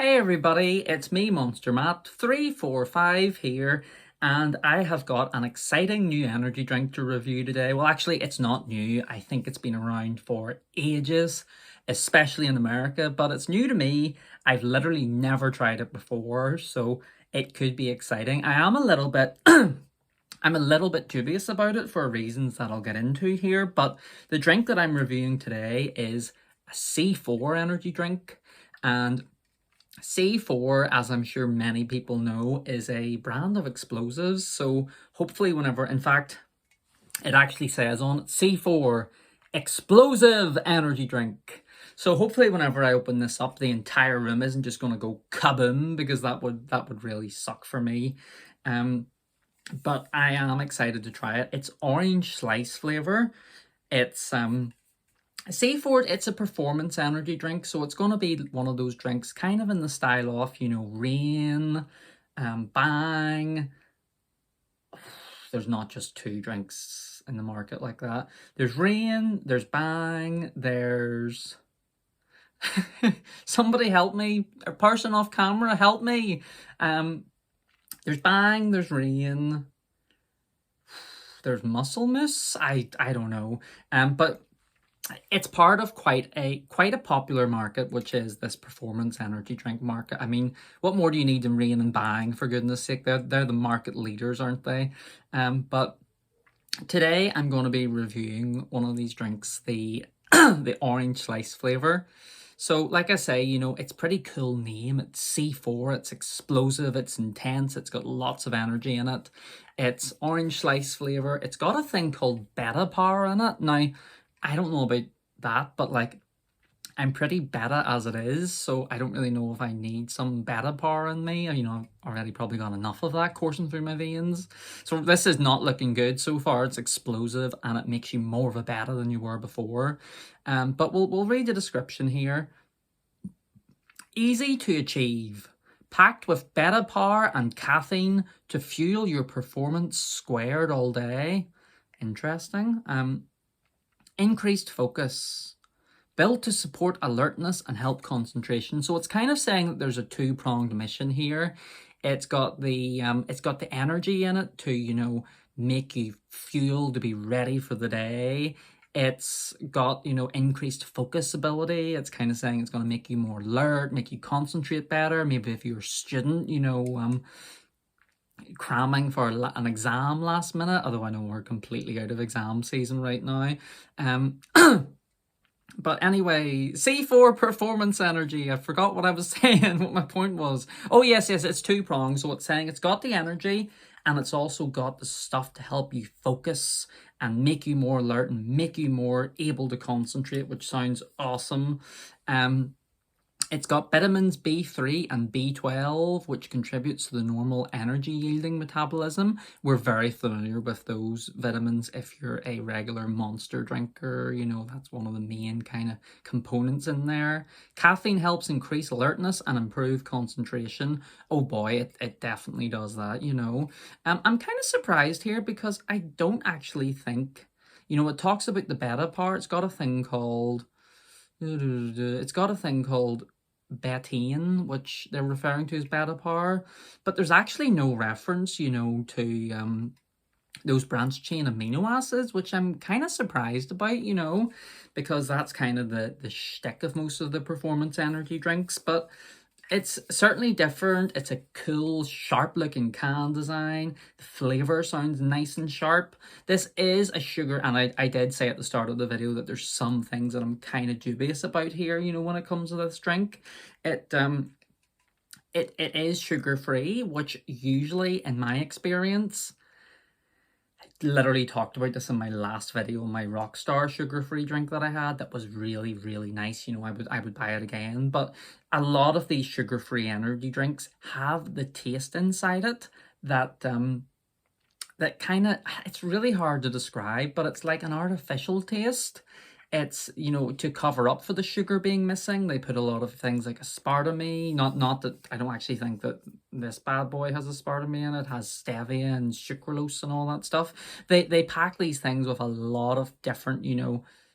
Hey everybody, it's me Monster Matt 345 here, and I have got an exciting new energy drink to review today. Well, actually, it's not new. I think it's been around for ages, especially in America, but it's new to me. I've literally never tried it before, so it could be exciting. I am a little bit I'm a little bit dubious about it for reasons that I'll get into here, but the drink that I'm reviewing today is a C4 energy drink. And C4, as I'm sure many people know, is a brand of explosives. So hopefully whenever, in fact, it actually says on it, C4 explosive energy drink. So hopefully whenever I open this up, the entire room isn't just going to go kaboom, because that would really suck for me. But I am excited to try it. It's orange slice flavor. It's C4, it's a performance energy drink, so it's going to be one of those drinks kind of in the style of, Rain, Bang. There's not just two drinks in the market like that. There's Rain, there's Bang, there's... Somebody help me. A person off camera, help me. There's Bang, there's Rain, there's Muscle Mousse. I don't know. But it's part of quite a popular market, which is this performance energy drink market. I mean, what more do you need than Rain and Bang, for goodness sake? They're the market leaders, aren't they? But today I'm going to be reviewing one of these drinks, the the orange slice flavor. So like I say, it's pretty cool name. It's C4, it's explosive, it's intense, it's got lots of energy in it. It's orange slice flavor. It's got a thing called BetaPower in it. Now, I don't know about that, but like, I'm pretty beta as it is, so I don't really know if I need some BetaPower in me. I've already probably got enough of that coursing through my veins. So this is not looking good so far. It's explosive and it makes you more of a beta than you were before. But we'll read the description here. Easy to achieve. Packed with BetaPower and caffeine to fuel your performance squared all day. Interesting. Increased focus. Built to support alertness and help concentration. So it's kind of saying that there's a two-pronged mission here. It's got the energy in it to, make you fuel to be ready for the day. It's got, increased focus ability. It's kind of saying it's going to make you more alert, make you concentrate better. Maybe if you're a student, cramming for an exam last minute, although I know we're completely out of exam season right now. But anyway, C4 performance energy. I forgot what I was saying, what my point was. Oh, yes, it's two-pronged. So it's saying it's got the energy and it's also got the stuff to help you focus and make you more alert and make you more able to concentrate, which sounds awesome. It's got vitamins B3 and B12, which contributes to the normal energy-yielding metabolism. We're very familiar with those vitamins if you're a regular Monster drinker. That's one of the main kind of components in there. Caffeine helps increase alertness and improve concentration. Oh boy, it definitely does that, I'm kind of surprised here because I don't actually think... it talks about the BetaPower. It's got a thing called betaine, which they're referring to as BetaPower, but there's actually no reference, to those branched chain amino acids, which I'm kind of surprised about, because that's kind of the shtick of most of the performance energy drinks. But it's certainly different. It's a cool, sharp-looking can design. The flavour sounds nice and sharp. This is a sugar, and I did say at the start of the video that there's some things that I'm kind of dubious about here, when it comes to this drink. It is sugar-free, which usually, in my experience... literally talked about this in my last video, my Rockstar sugar-free drink that I had that was really, really nice. I would buy it again. But a lot of these sugar-free energy drinks have the taste inside it that that kind of, it's really hard to describe, but it's like an artificial taste. It's, to cover up for the sugar being missing, they put a lot of things like aspartame. Not that I don't actually think that this bad boy has aspartame in it. It has stevia and sucralose and all that stuff. They pack these things with a lot of different,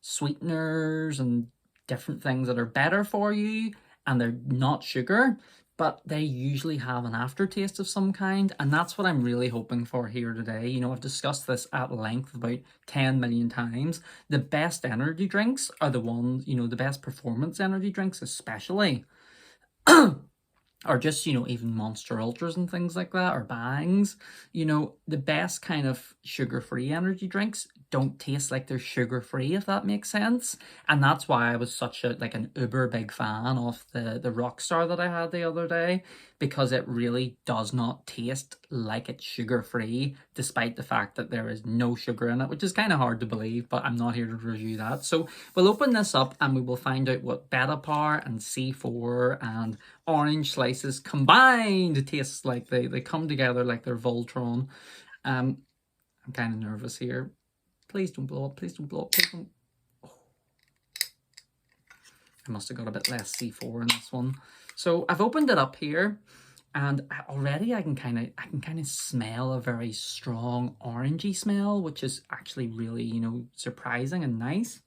sweeteners and different things that are better for you. and they're not sugar, but they usually have an aftertaste of some kind, and that's what I'm really hoping for here today. You know, I've discussed this at length about 10 million times. The best energy drinks are the ones, you know, the best performance energy drinks especially, or just, you know, even Monster Ultras and things like that, or Bangs. You know, the best kind of sugar-free energy drinks don't taste like they're sugar-free, if that makes sense. And that's why I was such a like an uber big fan of the Rockstar that I had the other day, because it really does not taste like it's sugar-free, despite the fact that there is no sugar in it, which is kind of hard to believe, but I'm not here to review that. So we'll open this up and we will find out what BetaPower and C4 and orange slices combined tastes like. They come together like they're Voltron. I'm kind of nervous here. Please don't blow up. Please don't blow up. Please don't. Oh. I must have got a bit less C4 in this one. So I've opened it up here, and already I can kind of smell a very strong orangey smell, which is actually really, you know, surprising and nice.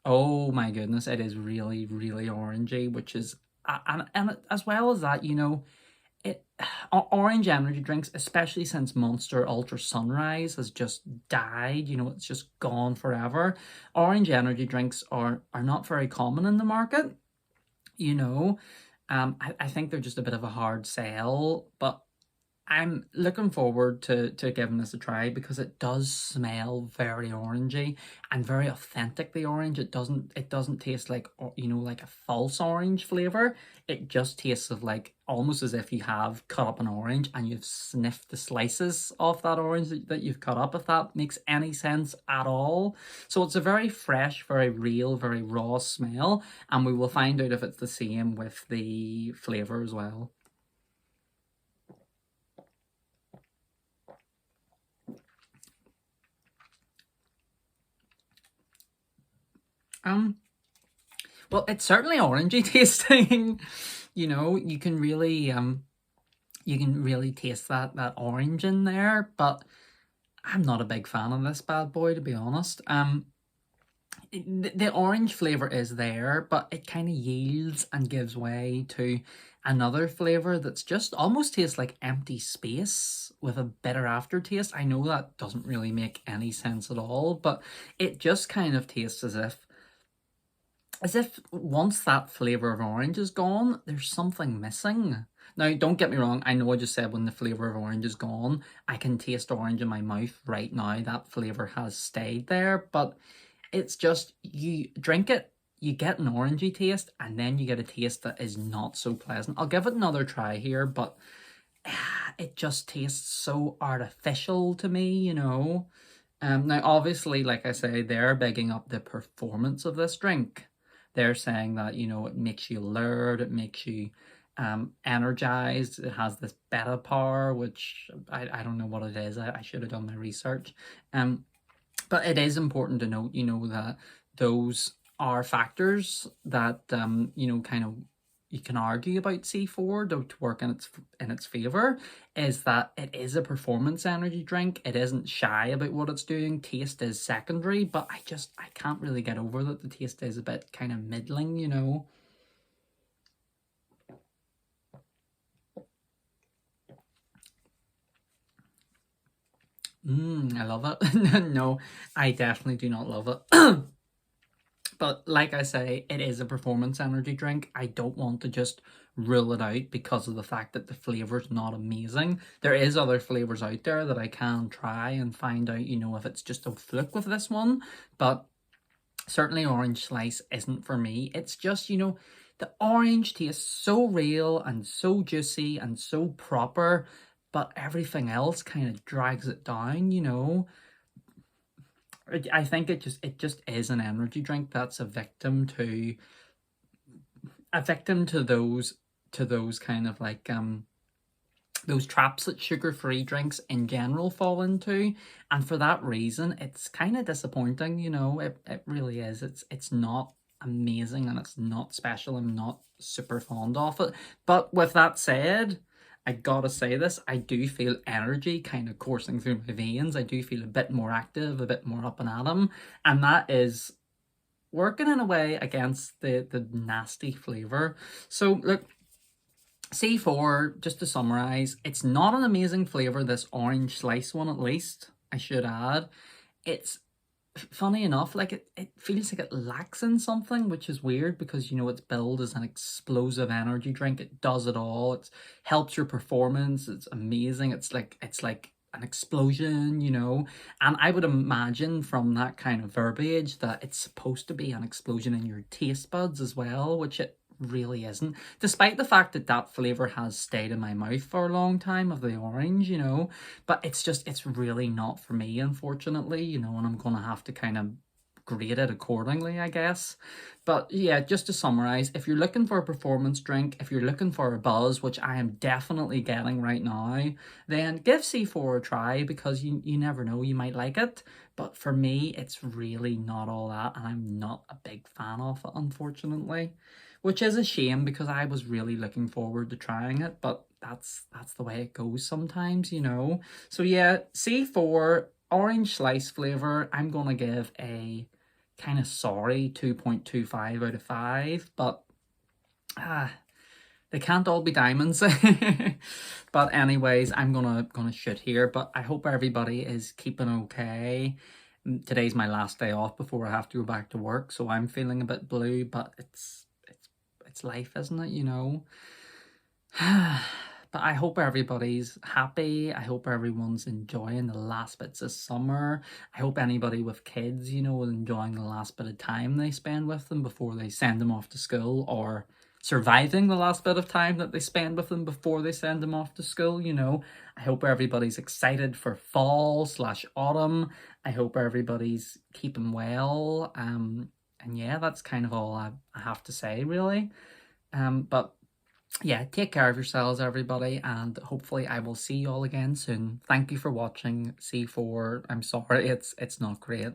Oh my goodness, it is really, really orangey, which is, and as well as that, you know, it orange energy drinks, especially since Monster Ultra Sunrise has just died, you know, it's just gone forever. Orange energy drinks are not very common in the market, you know. I think they're just a bit of a hard sell, but I'm looking forward to giving this a try, because it does smell very orangey and very authentically orange. It doesn't taste like, you know, like a false orange flavor. It just tastes of like almost as if you have cut up an orange and you've sniffed the slices off that orange that you've cut up, if that makes any sense at all. So it's a very fresh, very real, very raw smell, and we will find out if it's the same with the flavor as well. Well, it's certainly orangey tasting. You know, you can really taste that orange in there, but I'm not a big fan of this bad boy, to be honest. The orange flavor is there, but it kind of yields and gives way to another flavor that's just almost tastes like empty space with a bitter aftertaste. I know that doesn't really make any sense at all, but it just kind of tastes as if once that flavor of orange is gone, there's something missing. Now, don't get me wrong, I know I just said when the flavor of orange is gone, I can taste orange in my mouth right now. That flavor has stayed there, but it's just, you drink it, you get an orangey taste, and then you get a taste that is not so pleasant. I'll give it another try here, but it just tastes so artificial to me, you know. Now, obviously, like I say, they're bigging up the performance of this drink. They're saying that, you know, it makes you alert, it makes you energized. It has this BetaPower, which I don't know what it is. I should have done my research. But it is important to note, you know, that those are factors that, you know, kind of you can argue about C4 to work in its favor, is that it is a performance energy drink. It isn't shy about what it's doing. Taste is secondary, but I can't really get over that the taste is a bit kind of middling, you know. I love it. No, I definitely do not love it. But like I say, it is a performance energy drink. I don't want to just rule it out because of the fact that the flavor's not amazing. There is other flavors out there that I can try and find out, you know, if it's just a fluke with this one. But certainly orange slice isn't for me. It's just, you know, the orange tastes so real and so juicy and so proper, but everything else kind of drags it down, you know. I think it just is an energy drink that's a victim to those kind of like those traps that sugar-free drinks in general fall into, and for that reason it's kind of disappointing, you know. It really is. It's not amazing and it's not special. I'm not super fond of it, but with that said, I gotta say this, I do feel energy kind of coursing through my veins. I do feel a bit more active, a bit more up and at 'em, and that is working in a way against the nasty flavour. So look, C4, just to summarise, it's not an amazing flavour, this orange slice one at least, I should add. It's funny enough, like it feels like it lacks in something, which is weird because it's billed as an explosive energy drink. It does it all. It helps your performance. It's amazing. It's like an explosion. And I would imagine from that kind of verbiage that it's supposed to be an explosion in your taste buds as well, which it really isn't, despite the fact that that flavor has stayed in my mouth for a long time of the orange. But it's really not for me, unfortunately, and I'm gonna have to kind of grade it accordingly, I guess. But yeah, just to summarize, if you're looking for a performance drink, if you're looking for a buzz, which I am definitely getting right now, then give C4 a try, because you never know, you might like it. But for me, it's really not all that, and I'm not a big fan of it, unfortunately. Which is a shame, because I was really looking forward to trying it, but that's the way it goes sometimes. So yeah, C4 orange slice flavor, I'm gonna give a kind of sorry 2.25 out of 5, but they can't all be diamonds. But anyways, I'm gonna shoot here, but I hope everybody is keeping okay. Today's my last day off before I have to go back to work, so I'm feeling a bit blue, but it's life, isn't it? But I hope everybody's happy. I hope everyone's enjoying the last bits of summer. I hope anybody with kids, is enjoying the last bit of time they spend with them before they send them off to school, or surviving the last bit of time that they spend with them before they send them off to school. I hope everybody's excited for fall/autumn. I hope everybody's keeping well. And yeah, that's kind of all I have to say, really. But yeah, take care of yourselves, everybody, and hopefully I will see you all again soon. Thank you for watching C4. I'm sorry, it's not great.